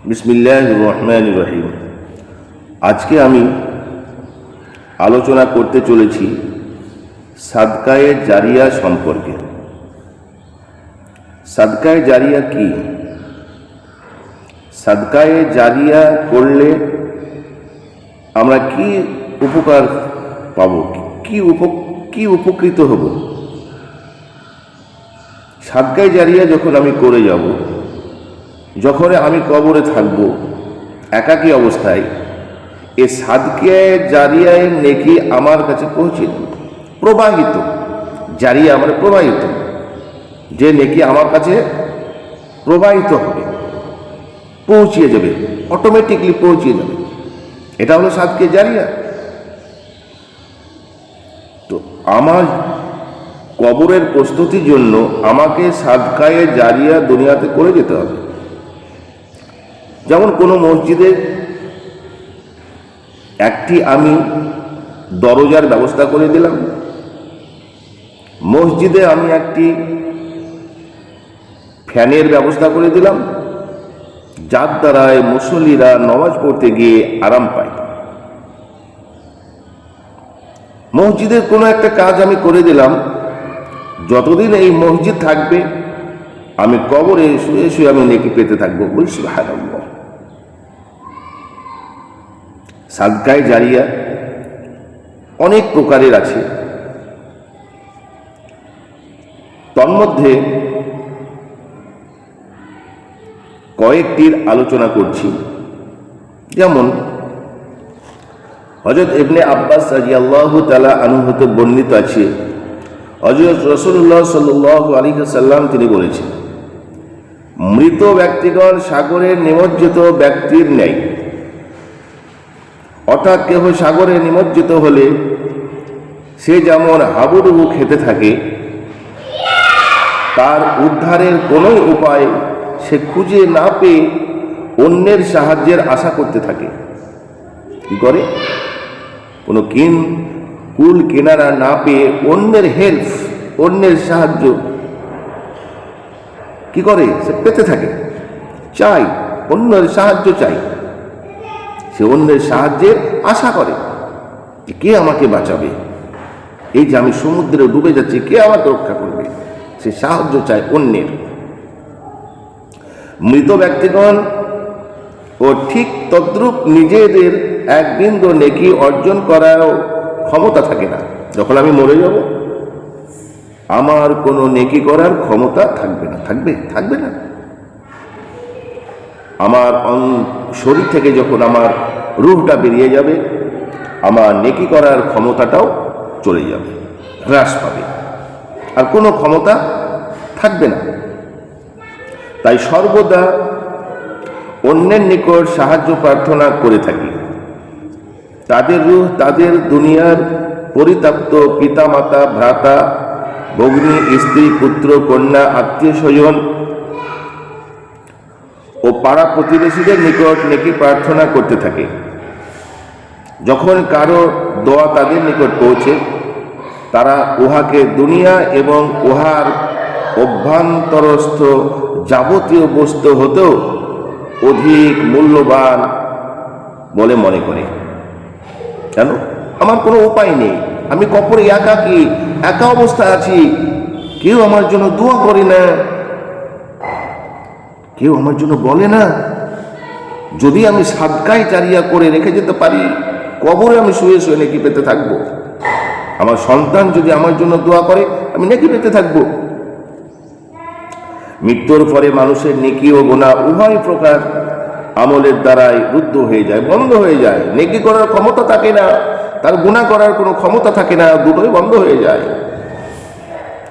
বিসমিল্লাহির রহমানির রহিম। আজকে আমি আলোচনা করতে চলেছি সাদকায়ে জারিয়া সম্পর্কে। সাদকায়ে জারিয়া কি? সাদকায়ে জারিয়া করলে আমরা কি উপকার পাব, কি উপকৃত হব? সাদকায়ে জারিয়া যখন আমি করে যাব, যখন আমি কবরে থাকব একাকী অবস্থায়, এ সাদকায়ে জারিয়ার নেকি আমার কাছে পৌঁছে যাবে, প্রবাহিত। জারিয়া আমার প্রবাহিত, যে নেকি আমার কাছে প্রবাহিত হবে, পৌঁছিয়ে যাবে, অটোমেটিকলি পৌঁছিয়ে যাবে। এটা হলো সাদকায়ে জারিয়া। তো আমার কবরের প্রস্তুতির জন্য আমাকে সাদকায়ে জারিয়া দুনিয়াতে করে যেতে হবে। যেমন কোনো মসজিদে একটি আমি দরজার ব্যবস্থা করে দিলাম, মসজিদে আমি একটি ফ্যানের ব্যবস্থা করে দিলাম, যার দ্বারায় মুসল্লিরা নামাজ পড়তে গিয়ে আরাম পায়। মসজিদের কোনো একটা কাজ আমি করে দিলাম, যতদিন এই মসজিদ থাকবে আমি কবরে শুয়ে শুয়ে আমি নেকি পেতে থাকবো। বলি সুবহানাল্লাহ। সাদকায়ে জারিয়া অনেক প্রকারের আছে, তন্মধ্যে কয়েকটির আলোচনা করছি। যেমন হযরত ইবনে আব্বাস রাদিয়াল্লাহু তাআলা আনহু হতে বর্ণিত আছে, হযরত রাসূলুল্লাহ সাল্লাল্লাহু আলাইহি ওয়াসাল্লাম তিনি বলেছেন, মৃত ব্যক্তিগণ সাগরে নিমজ্জিত ব্যক্তির ন্যায়। অর্থাৎ কেহ সাগরে নিমজ্জিত হলে সে যেমন হাবুডুবু খেতে থাকে, তার উদ্ধারের কোনো উপায় সে খুঁজে না পেয়ে অন্যের সাহায্যের আশা করতে থাকে। কি করে? কোনো কুল কিনারা না পেয়ে অন্যের হেল্প, অন্যের সাহায্য কি করে? সে পেতে থাকে, চাই, অন্যের সাহায্য চাই। সে অন্যের সাহায্যের আশা করে, কে আমাকে বাঁচাবে, এই যে আমি সমুদ্রে ডুবে যাচ্ছি, কে আমাকে রক্ষা করবে, সে সাহায্য চায় অন্যের। মৃত ব্যক্তিগণ ও ঠিক তদ্রূপ নিজেদের এক বিন্দু নেকি অর্জন করারও ক্ষমতা থাকে না। যখন আমি মরে যাব, আমার কোনো নেকি করার ক্ষমতা থাকবে না। থাকবে না। আমার শরীর থেকে যখন আমার রূহটা বেরিয়ে যাবে, আমার নেকি করার ক্ষমতাটাও চলে যাবে, হ্রাস পাবে, আর কোনো ক্ষমতা থাকবে না। তাই সর্বদা অন্যের নিকট সাহায্য প্রার্থনা করে থাকি। তাদের রূহ, তাদের দুনিয়ার পরিত্যক্ত পিতা মাতা, ভ্রাতা, ভগ্নী, স্ত্রী, পুত্র, কন্যা, আত্মীয় স্বজন ও পাড়া প্রতিবেশীদের নিকট নেকি প্রার্থনা করতে থাকে। যখন কারো দোয়া তাদের নিকট পৌঁছে, তারা উহাকে দুনিয়া এবং উহার অভ্যন্তরস্থ যাবতীয় বস্তু হতেও অধিক মূল্যবান বলে মনে করে। কেন? আমার কোনো উপায় নেই, আমি কবরে একা অবস্থা আছি, কেউ আমার জন্য দোয়া করে না, কেউ আমার জন্য বলে না। যদি আমি সাদকায়ে জারিয়া করে রেখে যেতে পারি, কবরে আমি শুয়ে শুয়ে নেকি পেতে থাকবো। আমার সন্তান যদি আমার জন্য দোয়া করে, আমি নেকি পেতে থাকবো। মৃত্যুর পরে মানুষের নেকি ও গুনাহ উভয় প্রকার আমলের দ্বারাই রুদ্ধ হয়ে যায়, বন্ধ হয়ে যায়। নেকি করার ক্ষমতা থাকে না, তার গুনাহ করার কোনো ক্ষমতা থাকে না, দুটোই বন্ধ হয়ে যায়।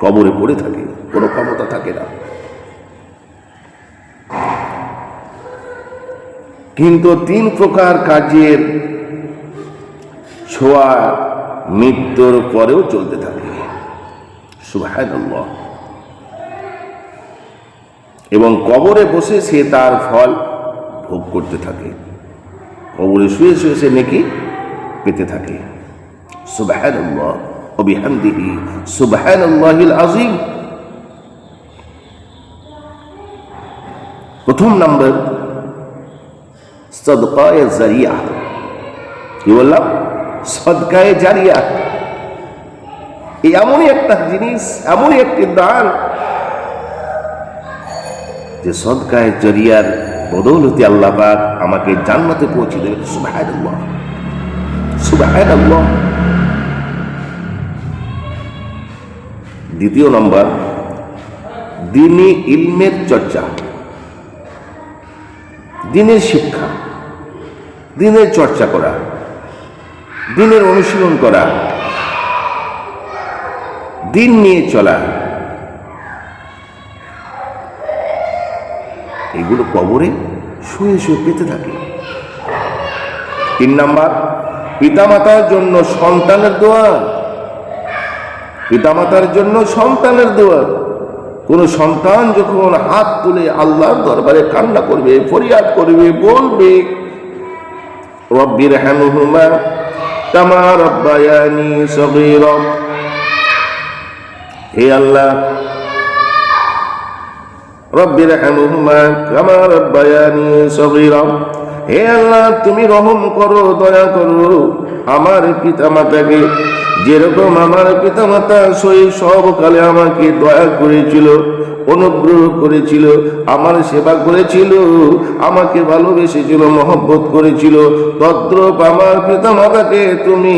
কবরে পড়ে থাকে, কোনো ক্ষমতা থাকে না। কিন্তু 3 প্রকার কাজের ছোঁয়া মৃত্যুর পরেও চলতে থাকে। সুবহানাল্লাহ। এবং কবরে বসে সে তার ফল ভোগ করতে থাকে, কবরে শুয়ে শুয়ে সে নেকি পেতে থাকে। সুবহানাল্লাহ ওয়া বিহামদিহি সুবহানাল্লাহিল আযীম। প্রথম নাম্বার, সদকায়ে জারিয়া। কি বললাম? সদকায়ে জারিয়া। এই এমনই একটা জিনিস, এমনই একটি দান যে সদকায়ে জারিয়ার বদৌলতে আল্লাহ পাক আমাকে জান্নাতে পৌঁছে দেবেন। সুবহানাল্লাহ, সুবহানাল্লাহ। দ্বিতীয় নম্বর, দ্বীনি ইলমের চর্চা, দ্বীনের শিক্ষা, দ্বীনের চর্চা করা, দ্বীনের অনুশীলন করা, দ্বীন নিয়ে চলা, এগুলো কবরে শুয়ে শুয়ে পেতে থাকে। 3 নাম্বার, পিতামাতার জন্য সন্তানের দোয়া। পিতামাতার জন্য সন্তানের দোয়া। কোন সন্তান যখন হাত তুলে আল্লাহর দরবারে কান্না করবে, ফরিয়াদ করবে, বলবে রব্বিরহামহুমা কামা রাব্বায়ানি সগীরা, হে আল্লাহ, রব্বিরহামহুমা কামা রাব্বায়ানি সগীরা, হে আল্লাহ তুমি রহম করো, দয়া করো আমার পিতামাতাকে, যেরকম আমার পিতামাতা শৈশবকালে আমাকে দয়া করেছিল, অনুগ্রহ করেছিল, আমার সেবা করেছিল, আমাকে ভালোবেসেছিল, মহব্বত করেছিল, তদ্রূপ আমার পিতামাতাকে তুমি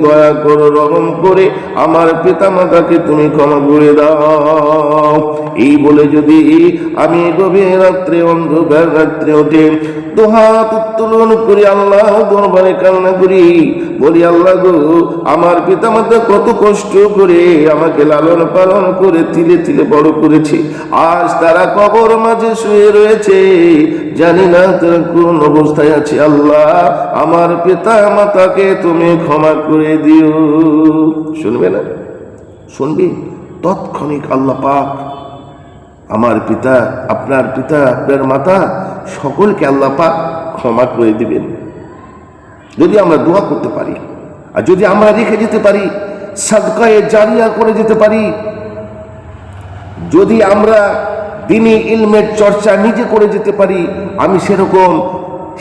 দয়া করো, রহম করে আমার পিতামাতাকে তুমি ক্ষমা করে দাও। এই বলে যদি আমি গভীর রাত্রে, অন্ধকার রাত্রে উঠে দুহাত উত্তোলন করি আল্লাহ দরবারে কান্না করি, বলি আল্লাহ গো, আমার পিতামাতা কত কষ্ট করে আমাকে লালন পালন করে তিলে তিলে বড় করেছে, আজ তারা কবর মাঝে শুয়ে রয়েছে, জানি না তারা কোন অবস্থায় আছে, আল্লাহ আমার পিতামাতাকে তুমি ক্ষমা করে দিও। শুনবে না? শুনবি? তৎক্ষণিক আল্লাহ পাক আমার পিতা, আপনার পিতা, আপনার মাতা সকলকে আল্লাহ পাক ক্ষমা করে দিবেন, যদি আমরা দোয়া করতে পারি, আর যদি আমরা রেখে যেতে পারি, সাদকায়ে জারিয়া করে যেতে পারি, যদি আমরা দ্বীনি ইলমের চর্চা নিজে করে যেতে পারি, আমি সেরকম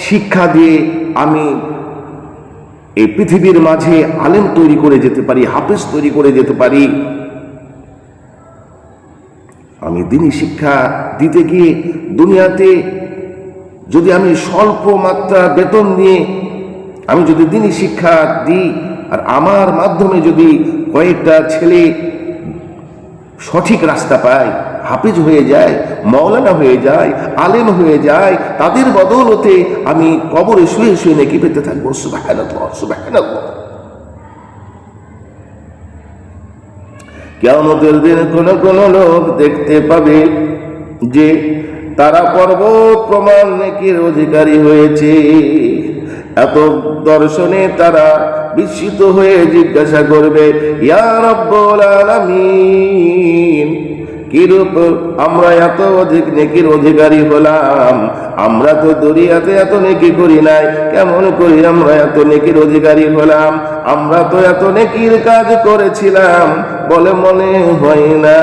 শিক্ষা দিয়ে আমি এই পৃথিবীর মাঝে আলেম তৈরি করে যেতে পারি, হাফেজ তৈরি করে যেতে পারি। আমি দ্বীনি শিক্ষা দিতে গিয়ে দুনিয়াতে যদি আমি স্বল্প মাত্রা বেতন নিয়ে আমি যদি দ্বীনি শিক্ষা দিই, আর আমার মাধ্যমে যদি কয়েকটা ছেলে সঠিক রাস্তা পায়, হাফিজ হয়ে যায়, মাওলানা হয়ে যায়, আলেম হয়ে যায়, তাদের বদৌলতে আমি কবরে শুয়ে শুয়ে নেকি পেতে থাকবো। সুবহানাল্লাহ, সুবহানাল্লাহ। কিয়ামতের দিন কোন কোন লোক দেখতে পাবে যে তারা পর্বত প্রমাণ নেকির অধিকারী হয়েছে, এত দর্শনে তারা বিস্মিত হয়ে জিজ্ঞাসা করবে, ইয়া রাব্বুল আলামিন, কিরূপ আমরা এত অধিক নেকির অধিকারী হলাম? আমরা তো দুনিয়াতে এত নেকি করি নাই, কেমন করি আমরা এত নেকির অধিকারী হলাম? আমরা তো এত নেকির কাজ করেছিলাম বলে মনে হয় না।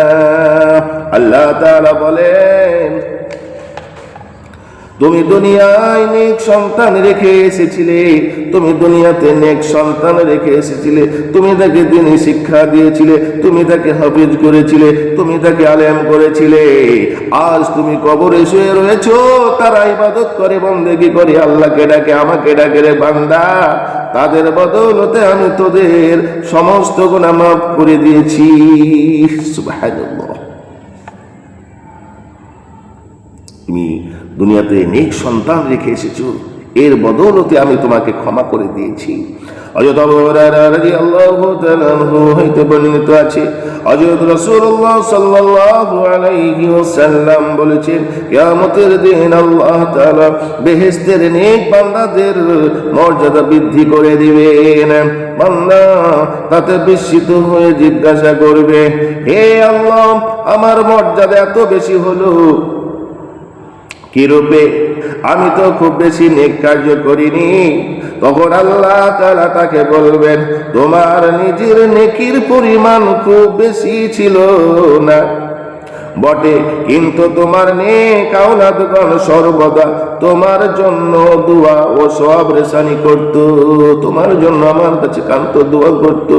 আল্লাহ তাআলা বলেন, তুমি দুনিয়ায় নেক সন্তান রেখে এসেছিলে, তুমি দুনিয়াতে নেক সন্তান রেখে এসেছিলে, তুমি তাকে দ্বীনি শিক্ষা দিয়েছিলে, তুমি তাকে হাফেজ করেছিলে, তুমি তাকে আলেম করেছিলে, আজ তুমি কবরে শুয়ে রয়েছো, তারা ইবাদত করে, বন্দেগী করে, আল্লাহকে ডাকে, আমাকে ডাকে, রে বান্দা, তাদের বদৌলতে আমি তোদের সমস্ত গুনাহ মাফ করে দিয়েছি। সুবহানাল্লাহ। তুমি দুনিয়াতে নেক সন্তান রেখে এসেছো, এর বদৌলতে আমি তোমাকে ক্ষমা করে দিয়েছি। হযরত আবু হুরায়রা রাদিয়াল্লাহু তাআলা আনহু হইতে বর্ণিত আছে, হযরত রাসূলুল্লাহ সাল্লাল্লাহু আলাইহি ওয়াসাল্লাম বলেছেন, কিয়ামতের দিন আল্লাহ তাআলা বেহেশতের নেক বান্দাদের মর্যাদা বৃদ্ধি করে দিবেন। বান্দা তাতে বিস্মিত হয়ে জিজ্ঞাসা করবে, হে আল্লাহ, আমার মর্যাদা এত বেশি হলো কি রূপে? আমি তো খুব বেশি নেক কার্য করিনি। তখন আল্লাহ তাআলা তাকে বলবেন, তোমার নিজের নেকির পরিমাণ খুব বেশি ছিল না, বটে, কিন্তু তোমার নেক আওলাদগণ সর্বদা তোমার জন্য দোয়া ও সওয়াব রেসানি করত। তোমার জন্য আমার কাছে কান্ত দোয়া করত,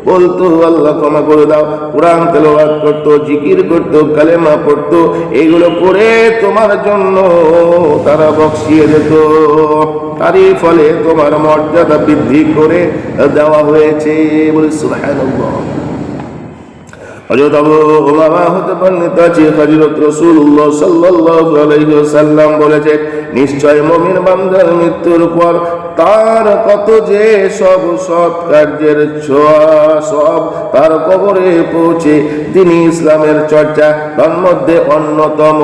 বলতো আল্লাহ ক্ষমা করে দাও, কোরআন তেলাওয়াত করতো, জিকির করতো, কালেমা পড়তো, এগুলো করে তোমার জন্য তারা বকশিয়ে দিত। তারই ফলে তোমার মর্যাদা বৃদ্ধি করে দেওয়া হয়েছে। বলে সুবহানাল্লাহ। হযরত আবু উমামা হতে বর্ণিত আছে, হযরত রাসূলুল্লাহ সাল্লাল্লাহু আলাইহি ওয়াসাল্লাম বলেছেন, নিশ্চয় মুমিন বান্দার মৃত্যুর পর তার কত যে সব সৎ কার্যের সব তার কবরে পৌঁছে। তিনি ইসলামের চর্চা তার মধ্যে অন্যতম।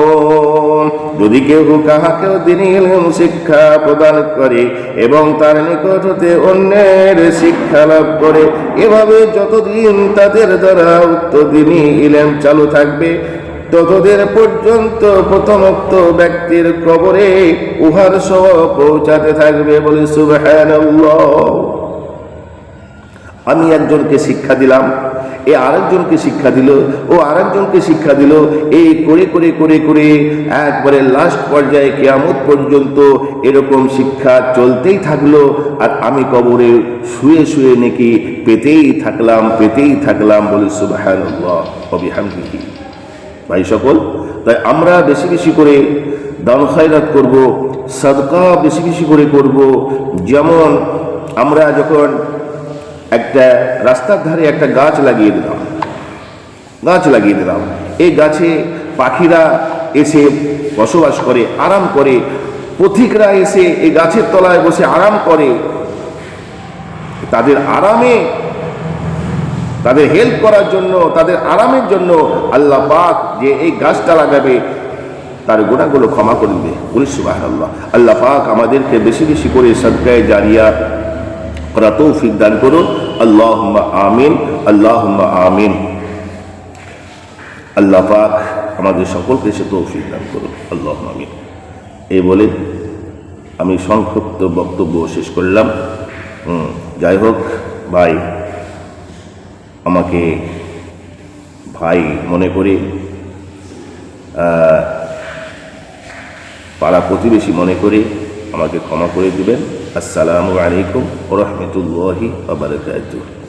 যদি কেউ কাহাকেও দিনী ইলম শিক্ষা প্রদান করে এবং তার নিকট হতে অন্যের শিক্ষা লাভ করে, এভাবে যতদিন তাদের দ্বারা উক্ত দিনী ইলম চালু থাকবে, ততদিন পর্যন্ত প্রথমোক্ত ব্যক্তির কবরে উহার সহ পৌঁছাতে থাকবে। বলে সুবহানাল্লাহ। আমি একজনকে শিক্ষা দিলাম, এ আরেকজনকে শিক্ষা দিল, ও আরেকজনকে শিক্ষা দিল, এই করে করে করে করে একবারে লাস্ট পর্যায়ে কিয়ামত পর্যন্ত এরকম শিক্ষা চলতেই থাকলো। আর আমি কবরে শুয়ে শুয়ে নাকি পেতেই থাকলাম। বলে সুবহানাল্লাহ ওয়া বিহামদিহি। ভাই সকল, তাই আমরা বেশি বেশি করে দান খয়রাত করব, সাদকা বেশি বেশি করে করব। যেমন আমরা যখন একটা রাস্তার ধারে একটা গাছ লাগিয়ে দিলাম, এই গাছে পাখিরা এসে বসবাস করে, আরাম করে, পথিকরা এসে এই গাছের তলায় বসে আরাম করে। তাদের আরামে, তাদের হেল্প করার জন্য, তাদের আরামের জন্য আল্লাহ পাক যে এই গাছটা লাগাবে তার গুনাহগুলো ক্ষমা করে দিবে। বলি সুবহানাল্লাহ। আল্লাহ পাক আমাদেরকে বেশি বেশি করে সাদকায়ে জারিয়া করা তৌফিক দান করুন। আল্লাহুম্মা আমিন, আল্লাহুম্মা আমিন। আল্লাহ পাক আমাদের সকলকে সে তৌফিক দান করুন। আল্লাহুম্মা আমিন। এই বলে আমি সংক্ষিপ্ত বক্তব্য শেষ করলাম। যাই হোক ভাই, আমাকে ভাই মনে করে, পাড়া প্রতিবেশী মনে করে আমাকে ক্ষমা করে দিবেন। আসসালামু আলাইকুম ওয়া রাহমাতুল্লাহি ওয়া বারাকাতুহু।